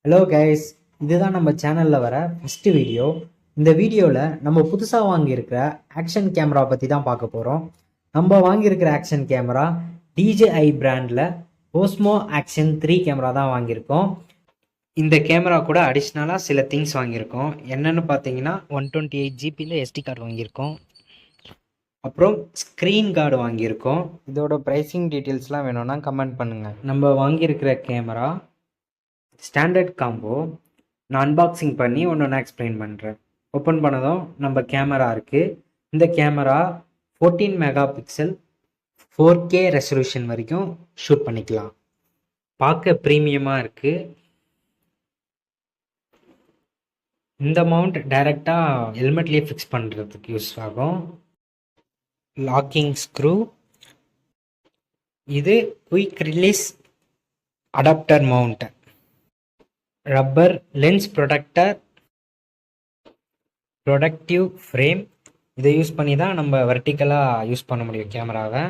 Hello guys, இதுதான் நம்ம சேனலில் வர ஃபஸ்ட்டு வீடியோ. இந்த வீடியோவில் நம்ம புதுசாக வாங்கியிருக்கிற ஆக்ஷன் கேமரா பற்றி தான் பார்க்க போகிறோம். நம்ம வாங்கியிருக்கிற ஆக்ஷன் கேமரா DJI பிராண்டில் ஓஸ்மோ ஆக்ஷன் 3 கேமரா தான் வாங்கியிருக்கோம். இந்த கேமரா கூட அடிஷ்னலாக சில திங்ஸ் வாங்கியிருக்கோம். என்னென்னு பார்த்தீங்கன்னா 128 ஜிபியில் SD கார்டு வாங்கியிருக்கோம். அப்புறம் ஸ்க்ரீன் கார்டு வாங்கியிருக்கோம். இதோட ப்ரைஸிங் டீட்டெயில்ஸ்லாம் வேணும்னா கமெண்ட் பண்ணுங்கள். நம்ம வாங்கியிருக்கிற கேமரா ஸ்டாண்டர்ட் காம்போ. நான் அன்பாக்சிங் பண்ணி ஒன்று எக்ஸ்பிளைன் பண்ணுறேன். ஓப்பன் பண்ணதும் நம்ம கேமரா இருக்குது. இந்த camera 14 megapixel 4K resolution வரைக்கும் ஷூட் பண்ணிக்கலாம். பார்க்க ப்ரீமியமாக இருக்குது. இந்த மவுண்ட் டைரெக்டாக ஹெல்மெட்லேயே ஃபிக்ஸ் பண்ணுறதுக்கு யூஸ் ஆகும். Locking screw. இது quick release adapter mount. Rubber lens protector, protective frame. இதை யூஸ் பண்ணி தான் நம்ம வெர்டிக்கலாக யூஸ் பண்ண முடியும் கேமராவை.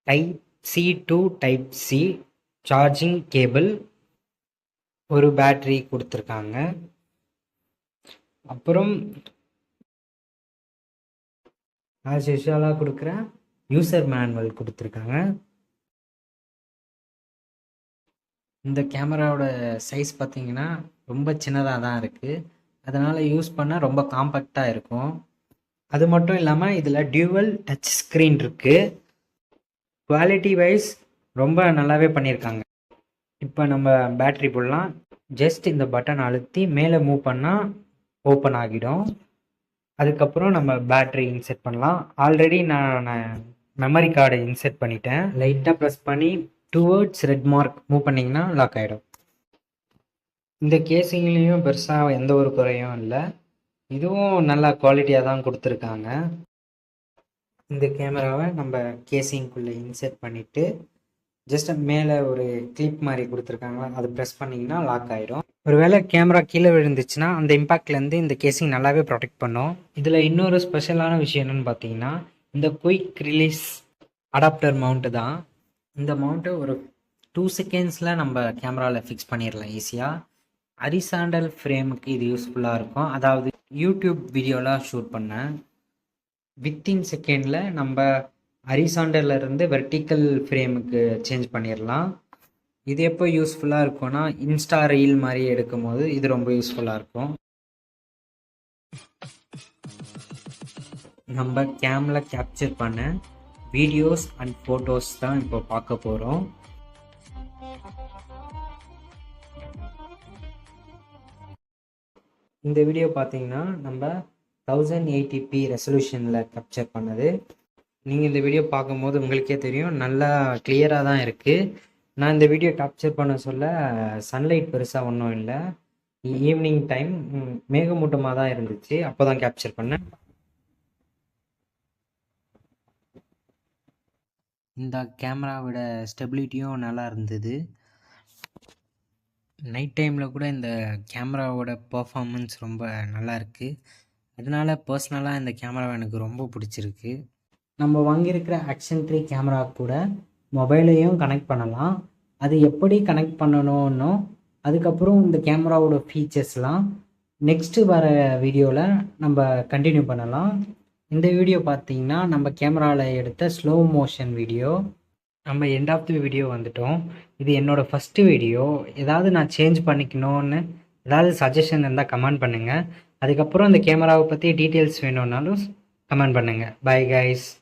Type C to type C charging cable, ஒரு பேட்ரி கொடுத்துருக்காங்க. அப்புறம் ஆஸ் யூஷுவலாக கொடுக்குற யூசர் மேனுவல் கொடுத்துருக்காங்க. இந்த கேமராவோட சைஸ் பார்த்தீங்கன்னா ரொம்ப சின்னதாக தான் இருக்குது. அதனால் யூஸ் பண்ண ரொம்ப காம்பேக்டாக இருக்கும். அது மட்டும் இல்லாமல் இதில் டியூவல் டச் ஸ்க்ரீன் இருக்குது. குவாலிட்டி வைஸ் ரொம்ப நல்லாவே பண்ணியிருக்காங்க. இப்போ நம்ம பேட்ரி போடலாம். ஜஸ்ட் இந்த பட்டன் அழுத்தி மேலே மூவ் பண்ணால் ஓப்பன் ஆகிடும். அதுக்கப்புறம் நம்ம பேட்ரி இன்செர்ட் பண்ணலாம். ஆல்ரெடி நான் மெமரி கார்டை இன்செர்ட் பண்ணிட்டேன். லைட்டாக ப்ரெஸ் பண்ணி டுவர்ட்ஸ் ரெட் மார்க் மூவ் பண்ணிங்கன்னா லாக் ஆகிடும். இந்த கேசிங்லேயும் பெருசாக எந்த ஒரு குறையும் இல்லை. இதுவும் நல்லா குவாலிட்டியாக தான் கொடுத்துருக்காங்க. இந்த கேமராவை நம்ம கேசிங்குள்ளே இன்செர்ட் பண்ணிவிட்டு ஜஸ்ட் மேலே ஒரு கிளிப் மாதிரி கொடுத்துருக்காங்களா, அது ப்ரெஸ் பண்ணிங்கன்னா லாக் ஆகிடும். ஒருவேளை கேமரா கீழே விழுந்துச்சுன்னா அந்த இம்பேக்ட்லேருந்து இந்த கேசிங் நல்லாவே ப்ரொடெக்ட் பண்ணும். இதில் இன்னொரு ஸ்பெஷலான விஷயம் என்னென்னு பார்த்தீங்கன்னா இந்த குயிக் ரிலீஸ் அடாப்டர் மவுண்ட்டு தான். இந்த மவுண்ட்டை ஒரு 2 செகண்ட்ஸில் நம்ம கேமராவில் ஃபிக்ஸ் பண்ணிடலாம் ஈஸியாக. ஹரிசாண்டல் ஃப்ரேமுக்கு இது யூஸ்ஃபுல்லாக இருக்கும். அதாவது யூடியூப் வீடியோலாம் ஷூட் பண்ணேன். வித்தின் செகண்டில் நம்ம ஹரிசாண்டல்லேருந்து வெர்டிக்கல் ஃப்ரேமுக்கு சேஞ்ச் பண்ணிடலாம். இது எப்போ யூஸ்ஃபுல்லாக இருக்கும்னா இன்ஸ்டா ரீல் மாதிரி எடுக்கும் போது இது ரொம்ப யூஸ்ஃபுல்லாக இருக்கும். நம்ம கேமில் கேப்சர் பண்ண வீடியோஸ் அண்ட் ஃபோட்டோஸ் தான் இப்போ பார்க்க போகிறோம். இந்த வீடியோ பார்த்தீங்கன்னா நம்ம 1080p ரெசல்யூஷனில் கேப்சர் பண்ணது. நீங்கள் இந்த வீடியோ பார்க்கும்போது உங்களுக்கே தெரியும் நல்லா கிளியராக தான் இருக்குது. நான் இந்த வீடியோ கேப்சர் பண்ண சொல்ல சன்லைட் பெருசாக ஒன்றும் இல்லை. ஈவினிங் டைம் மேகமூட்டமாக தான் இருந்துச்சு. அப்போ தான் கேப்சர் பண்ணேன். இந்த கேமராவோட ஸ்டெபிலிட்டியும் நல்லா இருந்தது. நைட் டைமில் கூட இந்த கேமராவோட பர்ஃபார்மன்ஸ் ரொம்ப நல்லா இருக்குது. அதனால் பர்சனலாக இந்த கேமராவை எனக்கு ரொம்ப பிடிச்சிருக்கு. நம்ம வாங்கியிருக்கிற ஆக்ஷன் 3 கேமரா கூட மொபைலையும் கனெக்ட் பண்ணலாம். அது எப்படி கனெக்ட் பண்ணணும்னோ அதுக்கப்புறம் இந்த கேமராவோட ஃபீச்சர்ஸ்லாம் நெக்ஸ்ட்டு வர வீடியோவில் நம்ம கண்டினியூ பண்ணலாம். இந்த வீடியோ பார்த்தீங்கன்னா நம்ம கேமராவில் எடுத்த ஸ்லோ மோஷன் வீடியோ. நம்ம எண்ட் ஆஃப் தி வீடியோ வந்துட்டோம். இது என்னோடய ஃபஸ்ட்டு வீடியோ. ஏதாவது நான் சேஞ்ச் பண்ணிக்கணும்னு ஏதாவது சஜஷன் இருந்தால் கமெண்ட் பண்ணுங்கள். அதுக்கப்புறம் இந்த கேமராவை பற்றி டீட்டெயில்ஸ் வேணும்னாலும் கமெண்ட் பண்ணுங்கள். Bye guys.